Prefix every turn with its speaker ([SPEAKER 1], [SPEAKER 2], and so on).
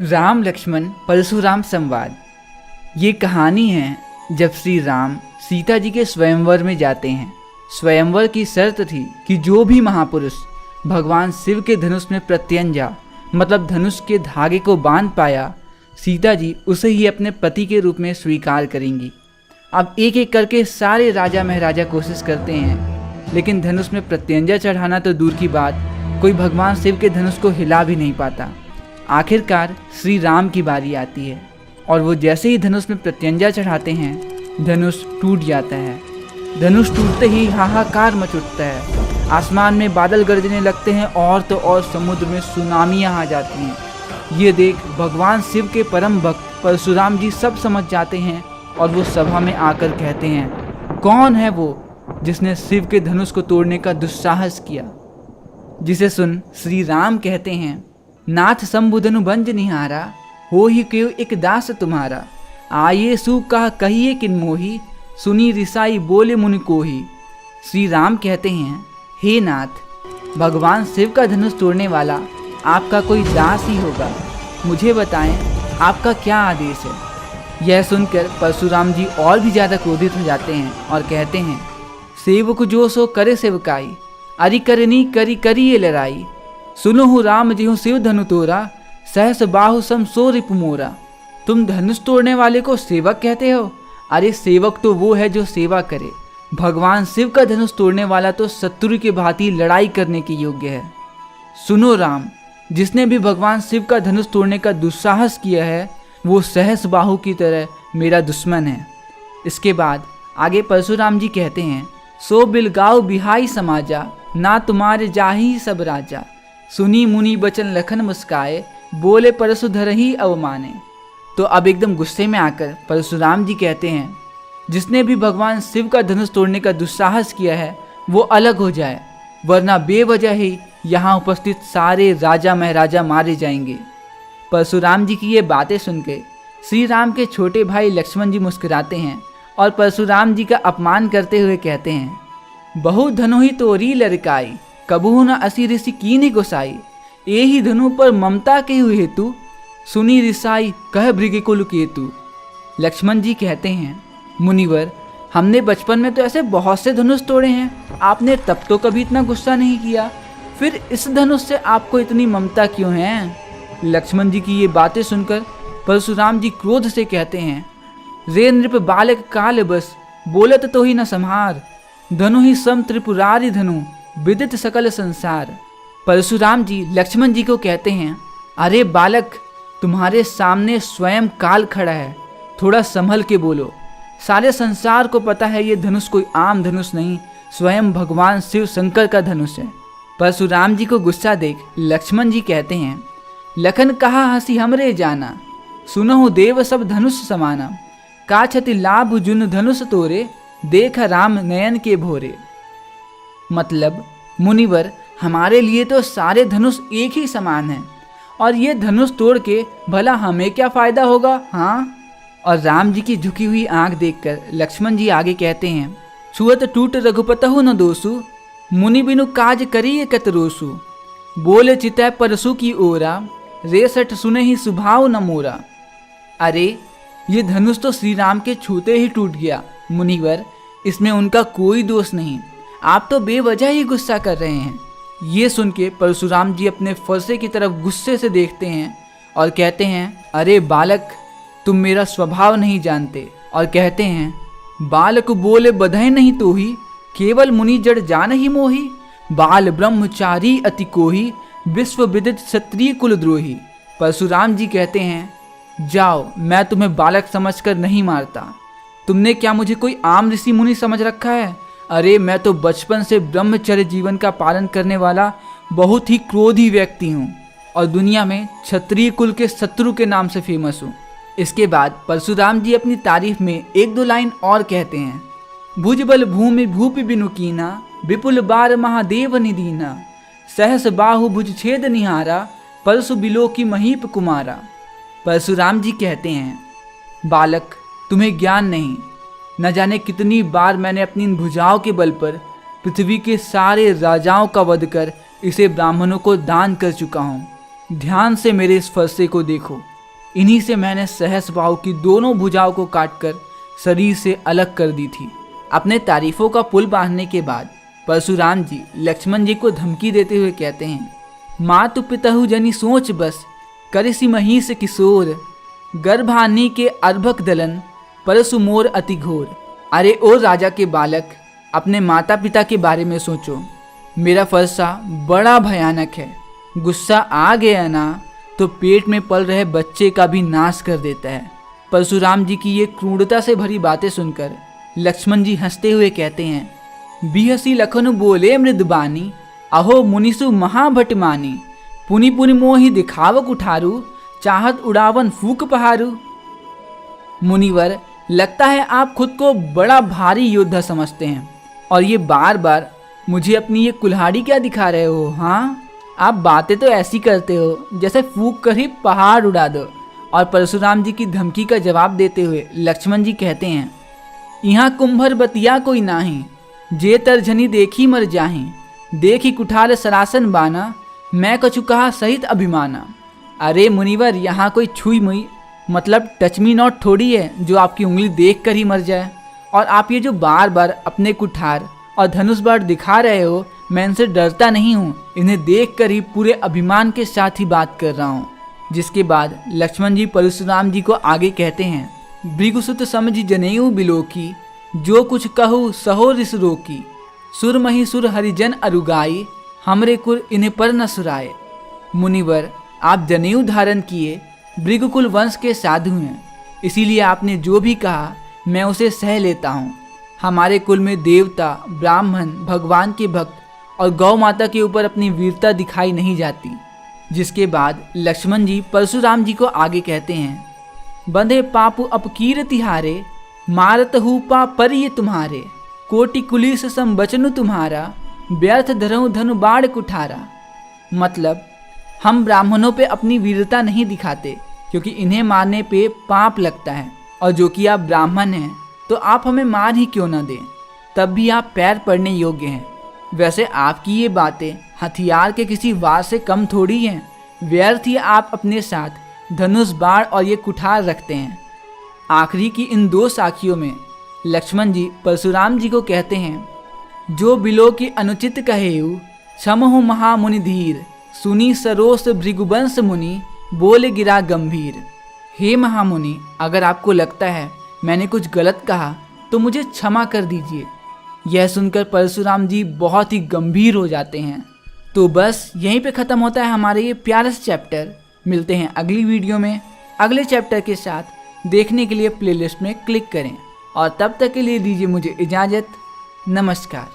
[SPEAKER 1] राम लक्ष्मण परशुराम संवाद। ये कहानी है जब श्री राम सीता जी के स्वयंवर में जाते हैं। स्वयंवर की शर्त थी कि जो भी महापुरुष भगवान शिव के धनुष में प्रत्यंजा मतलब धनुष के धागे को बांध पाया, सीता जी उसे ही अपने पति के रूप में स्वीकार करेंगी। अब एक एक करके सारे राजा महाराजा कोशिश करते हैं, लेकिन धनुष में प्रत्यंजा चढ़ाना तो दूर की बात, कोई भगवान शिव के धनुष को हिला भी नहीं पाता। आखिरकार श्री राम की बारी आती है और वो जैसे ही धनुष में प्रत्यंजा चढ़ाते हैं, धनुष टूट जाता है। धनुष टूटते ही हाहाकार मच उठता है। आसमान में बादल गरजने लगते हैं और तो और समुद्र में सुनामियां आ जाती हैं। ये देख भगवान शिव के परम भक्त परशुराम जी सब समझ जाते हैं और वो सभा में आकर कहते हैं, कौन है वो जिसने शिव के धनुष को तोड़ने का दुस्साहस किया। जिसे सुन श्री राम कहते हैं, नाथ शंभुधनु बंज निहारा, हो ही क्यों एक दास तुम्हारा। आये सु कहा कहिए किन मोही, सुनी रिसाई बोले मुनि कोही। श्री राम कहते हैं, हे नाथ, भगवान शिव का धनुष तोड़ने वाला आपका कोई दास ही होगा। मुझे बताएं आपका क्या आदेश है। यह सुनकर परशुराम जी और भी ज़्यादा क्रोधित हो जाते हैं और कहते हैं, सेवक जो सो करे सेवकाई, अरि करनी करी करी ये लड़ाई। सुनो हूँ राम जी हूँ शिव धनु तोरा, सहस बाहु सम सो रिपु मोरा। तुम धनुष तोड़ने वाले को सेवक कहते हो? अरे सेवक तो वो है जो सेवा करे। भगवान शिव का धनुष तोड़ने वाला तो शत्रु की भांति लड़ाई करने के योग्य है। सुनो राम, जिसने भी भगवान शिव का धनुष तोड़ने का दुस्साहस किया है, वो सहस बाहु की तरह मेरा दुश्मन है। इसके बाद आगे परशुराम जी कहते हैं, सो बिलगाओ बिहाई समाजा, ना तुम्हारे जाही सब राजा। सुनी मुनि बचन लखन मुस्काए, बोले परशु धरही अवमाने। तो अब एकदम गुस्से में आकर परशुराम जी कहते हैं, जिसने भी भगवान शिव का धनुष तोड़ने का दुस्साहस किया है वो अलग हो जाए, वरना बेवजह ही यहाँ उपस्थित सारे राजा महाराजा मारे जाएंगे। परशुराम जी की ये बातें सुनकर श्री राम के छोटे भाई लक्ष्मण जी मुस्कुराते हैं और परशुराम जी का अपमान करते हुए कहते हैं, बहु धनु ही तोरी लड़काई, कबहू न असी ऋषि कीनी गोसाई। ए ही धनु पर ममता के हुए हेतु, सुनी रिसाई कह भृगि कुल केतु। लक्ष्मण जी कहते हैं, मुनिवर, हमने बचपन में तो ऐसे बहुत से धनुष तोड़े हैं, आपने तब तो कभी इतना गुस्सा नहीं किया, फिर इस धनुष से आपको इतनी ममता क्यों है? लक्ष्मण जी की ये बातें सुनकर परशुराम जी क्रोध से कहते हैं, रे नृप बालक काल बस, बोलत तो ही न संहार। धनु ही सम त्रिपुरारी धनु, विदित सकल संसार। परशुराम जी लक्ष्मण जी को कहते हैं, अरे बालक, तुम्हारे सामने स्वयं काल खड़ा है, थोड़ा संभल के बोलो। सारे संसार को पता है ये धनुष कोई आम धनुष नहीं, स्वयं भगवान शिव शंकर का धनुष है। परशुराम जी को गुस्सा देख लक्ष्मण जी कहते हैं, लखन कहा हंसी हमरे जाना, सुनहु देव सब धनुष समाना। का क्षति लाभ जुन धनुष तोरे, देख राम नयन के भोरे। मतलब मुनिवर, हमारे लिए तो सारे धनुष एक ही समान हैं, और ये धनुष तोड़ के भला हमें क्या फायदा होगा? हाँ। और राम जी की झुकी हुई आंख देखकर लक्ष्मण जी आगे कहते हैं, छुअत टूट रघुपतहु न दोसु, मुनि बिनु काज करिए कतरोसु। बोले चितै परसु की ओरा, रेसठ सुने ही सुभाव न मोरा। अरे ये धनुष तो श्री राम के छूते ही टूट गया मुनिवर, इसमें उनका कोई दोष नहीं, आप तो बेवजह ही गुस्सा कर रहे हैं। ये सुन के परशुराम जी अपने फरसे की तरफ गुस्से से देखते हैं और कहते हैं, अरे बालक, तुम मेरा स्वभाव नहीं जानते। और कहते हैं, बालक बोले बधै नहीं तो ही, केवल मुनि जड़ जान ही मोही। बाल ब्रह्मचारी अति कोही, विश्व विदित क्षत्रिय कुलद्रोही। परशुराम जी कहते हैं, जाओ, मैं तुम्हें बालक समझकर नहीं मारता। तुमने क्या मुझे कोई आम ऋषि मुनि समझ रखा है? अरे मैं तो बचपन से ब्रह्मचर्य जीवन का पालन करने वाला बहुत ही क्रोधी व्यक्ति हूँ और दुनिया में क्षत्रिय कुल के शत्रु के नाम से फेमस हूँ। इसके बाद परशुराम जी अपनी तारीफ में एक दो लाइन और कहते हैं, भुजबल भूमि भूपि बिनु कीना, विपुल बार महादेव निदीना। सहस बाहु भुज छेद निहारा, परशु बिलो की महीप कुमारा। परशुराम जी कहते हैं, बालक, तुम्हें ज्ञान नहीं, न जाने कितनी बार मैंने अपनी इन भुजाओं के बल पर पृथ्वी के सारे राजाओं का वध कर इसे ब्राह्मणों को दान कर चुका हूँ। ध्यान से मेरे इस फरसे को देखो, इन्हीं से मैंने सहस बाहु की दोनों भुजाओं को काटकर शरीर से अलग कर दी थी। अपने तारीफों का पुल बांधने के बाद परशुराम जी लक्ष्मण जी को धमकी देते हुए कहते हैं, मातु पितहु जनि सोच बस, करिसी महिष किशोर, गर्भानी के अर्भक दलन, परसु मोर अति घोर। अरे ओ राजा के बालक, अपने माता पिता के बारे में सोचो। मेरा फरसा बड़ा भयानक है, गुस्सा आ गया ना तो पेट में पल रहे बच्चे का भी नाश कर देता है। परशुराम जी की ये क्रूरता से भरी बातें सुनकर लक्ष्मण जी हंसते हुए कहते हैं, बिहसी लखनु बोले मृदबानी, अहो मुनिसु महाभटमानी, पुनि पुनि मोहि दिखावक उठारू, चाहत उड़ावन फूक पहारू। मुनिवर, लगता है आप खुद को बड़ा भारी योद्धा समझते हैं और ये बार बार मुझे अपनी ये कुल्हाड़ी क्या दिखा रहे हो? हाँ, आप बातें तो ऐसी करते हो जैसे फूक कर ही पहाड़ उड़ा दो। और परशुराम जी की धमकी का जवाब देते हुए लक्ष्मण जी कहते हैं, यहाँ कुंभर बतिया कोई नाही, जे तरझनी देखी मर जाही, देखी कुठार सरासन बाना, मैं कछु कहा सहित अभिमाना। अरे मुनिवर, यहाँ कोई छुई मुई मतलब टच मी नॉट थोड़ी है जो आपकी उंगली देख कर ही मर जाए। और आप ये जो बार बार अपने कुठार और धनुष बाण दिखा रहे हो, मैं इनसे डरता नहीं हूँ, इन्हें देख कर ही पूरे अभिमान के साथ ही बात कर रहा हूँ। जिसके बाद लक्ष्मण जी परशुराम जी को आगे कहते हैं, भृगुसुत समझ जनेऊ बिलोकी, जो कुछ कहू सहो रिस रोकी, सुर मही सुर हरिजन अरुगाई, हमरे कुल इन्हें पर न सुराए। मुनिवर, आप जनेऊ धारण किए भृगुकुल वंश के साधु हैं, इसीलिए आपने जो भी कहा मैं उसे सह लेता हूँ। हमारे कुल में देवता, ब्राह्मण, भगवान के भक्त और गौ माता के ऊपर अपनी वीरता दिखाई नहीं जाती। जिसके बाद लक्ष्मण जी परशुराम जी को आगे कहते हैं, बंधे पापु अपकीर तिहारे, मारत हूपा परिय तुम्हारे, कोटि कुलीस सम बचनु तुम्हारा, व्यर्थ धरऊं धनु बाढ़ कुठारा। मतलब हम ब्राह्मणों पे अपनी वीरता नहीं दिखाते क्योंकि इन्हें मारने पे पाप लगता है, और जो कि आप ब्राह्मण हैं तो आप हमें मार ही क्यों ना दें, तब भी आप पैर पड़ने योग्य हैं। वैसे आपकी ये बातें हथियार के किसी वार से कम थोड़ी हैं, व्यर्थ ही आप अपने साथ धनुष बाण और ये कुठार रखते हैं। आखिरी की इन दो साखियों में लक्ष्मण जी परशुराम जी को कहते हैं, जो बिलो की अनुचित कहेऊ, क्षमहु महामुनि धीर, सुनी सरोस भृगुवंश मुनि, बोले गिरा गंभीर। हे महामुनि, अगर आपको लगता है मैंने कुछ गलत कहा तो मुझे क्षमा कर दीजिए। यह सुनकर परशुराम जी बहुत ही गंभीर हो जाते हैं। तो बस यहीं पे ख़त्म होता है हमारे ये प्यारा सा चैप्टर। मिलते हैं अगली वीडियो में अगले चैप्टर के साथ। देखने के लिए प्लेलिस्ट में क्लिक करें और तब तक के लिए दीजिए मुझे इजाज़त। नमस्कार।